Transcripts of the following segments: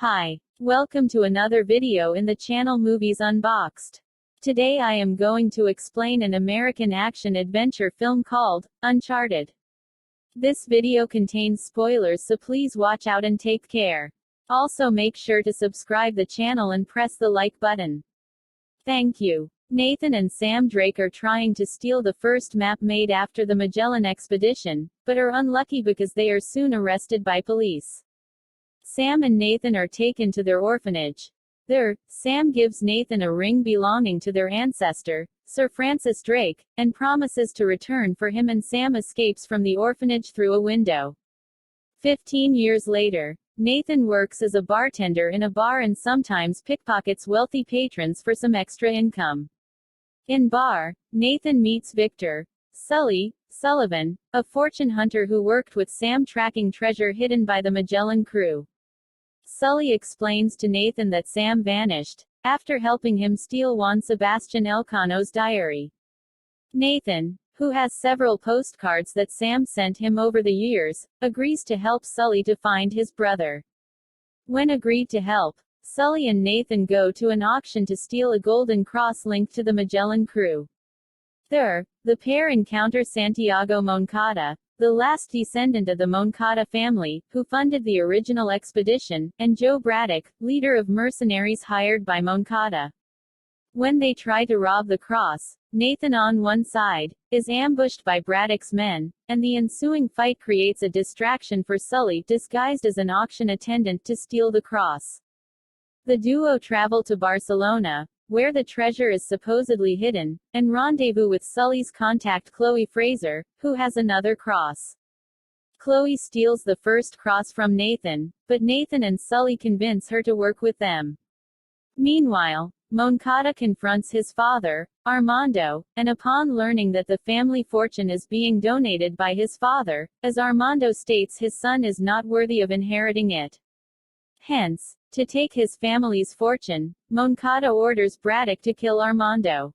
Hi. Welcome to another video in the channel Movies Unboxed. Today I am going to explain an American action-adventure film called Uncharted. This video contains spoilers, so please watch out and take care. Also make sure to subscribe the channel and press the like button. Thank you. Nathan and Sam Drake are trying to steal the first map made after the Magellan expedition, but are unlucky because they are soon arrested by police. Sam and Nathan are taken to their orphanage. There, Sam gives Nathan a ring belonging to their ancestor, Sir Francis Drake, and promises to return for him, and Sam escapes from the orphanage through a window. 15 years later, Nathan works as a bartender in a bar and sometimes pickpockets wealthy patrons for some extra income. In bar, Nathan meets Victor Sullivan, a fortune hunter who worked with Sam tracking treasure hidden by the Magellan crew. Sully explains to Nathan that Sam vanished after helping him steal Juan Sebastian Elcano's diary. Nathan, who has several postcards that Sam sent him over the years, agrees to help Sully to find his brother. When agreed to help, Sully and Nathan go to an auction to steal a golden cross linked to the Magellan crew. There, the pair encounter Santiago Moncada, the last descendant of the Moncada family, who funded the original expedition, and Joe Braddock, leader of mercenaries hired by Moncada. When they try to rob the cross, Nathan, on one side, is ambushed by Braddock's men, and the ensuing fight creates a distraction for Sully, disguised as an auction attendant, to steal the cross. The duo travel to Barcelona, where the treasure is supposedly hidden, and rendezvous with Sully's contact Chloe Fraser, who has another cross. Chloe steals the first cross from Nathan, but Nathan and Sully convince her to work with them. Meanwhile, Moncada confronts his father, Armando, and upon learning that the family fortune is being donated by his father, as Armando states his son is not worthy of inheriting it. Hence, to take his family's fortune, Moncada orders Braddock to kill Armando.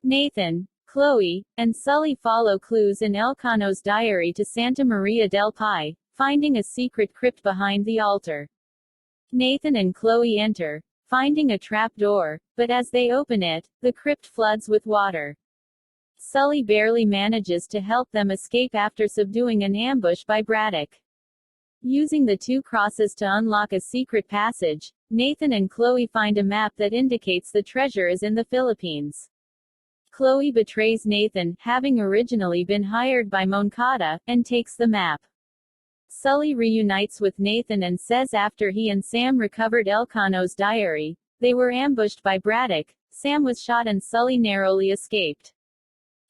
Nathan, Chloe, and Sully follow clues in Elcano's diary to Santa Maria del Pi, finding a secret crypt behind the altar. Nathan and Chloe enter, finding a trap door, but as they open it, the crypt floods with water. Sully barely manages to help them escape after subduing an ambush by Braddock. Using the two crosses to unlock a secret passage, Nathan and Chloe find a map that indicates the treasure is in the Philippines. Chloe betrays Nathan, having originally been hired by Moncada, and takes the map. Sully reunites with Nathan and says after he and Sam recovered Elcano's diary, they were ambushed by Braddock, Sam was shot and Sully narrowly escaped.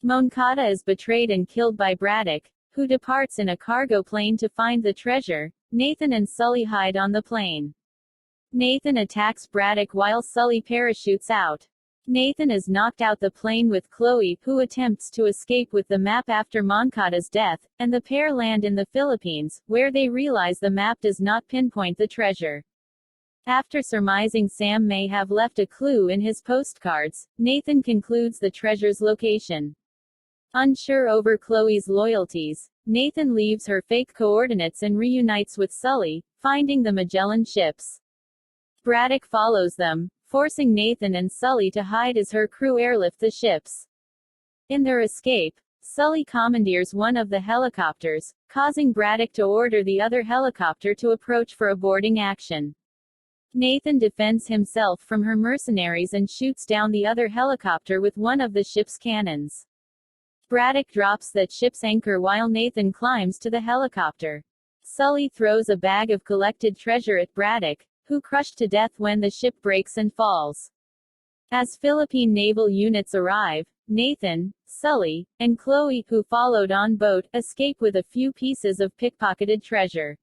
Moncada is betrayed and killed by Braddock, who departs in a cargo plane to find the treasure. Nathan and Sully hide on the plane. Nathan attacks Braddock while Sully parachutes out. Nathan is knocked out the plane with Chloe, who attempts to escape with the map after Moncada's death, and the pair land in the Philippines, where they realize the map does not pinpoint the treasure. After surmising Sam may have left a clue in his postcards, Nathan concludes the treasure's location. Unsure over Chloe's loyalties, Nathan leaves her fake coordinates and reunites with Sully, finding the Magellan ships. Braddock follows them, forcing Nathan and Sully to hide as her crew airlift the ships. In their escape, Sully commandeers one of the helicopters, causing Braddock to order the other helicopter to approach for a boarding action. Nathan defends himself from her mercenaries and shoots down the other helicopter with one of the ship's cannons. Braddock drops that ship's anchor while Nathan climbs to the helicopter. Sully throws a bag of collected treasure at Braddock, who crushed to death when the ship breaks and falls. As Philippine naval units arrive, Nathan, Sully, and Chloe, who followed on boat, escape with a few pieces of pickpocketed treasure.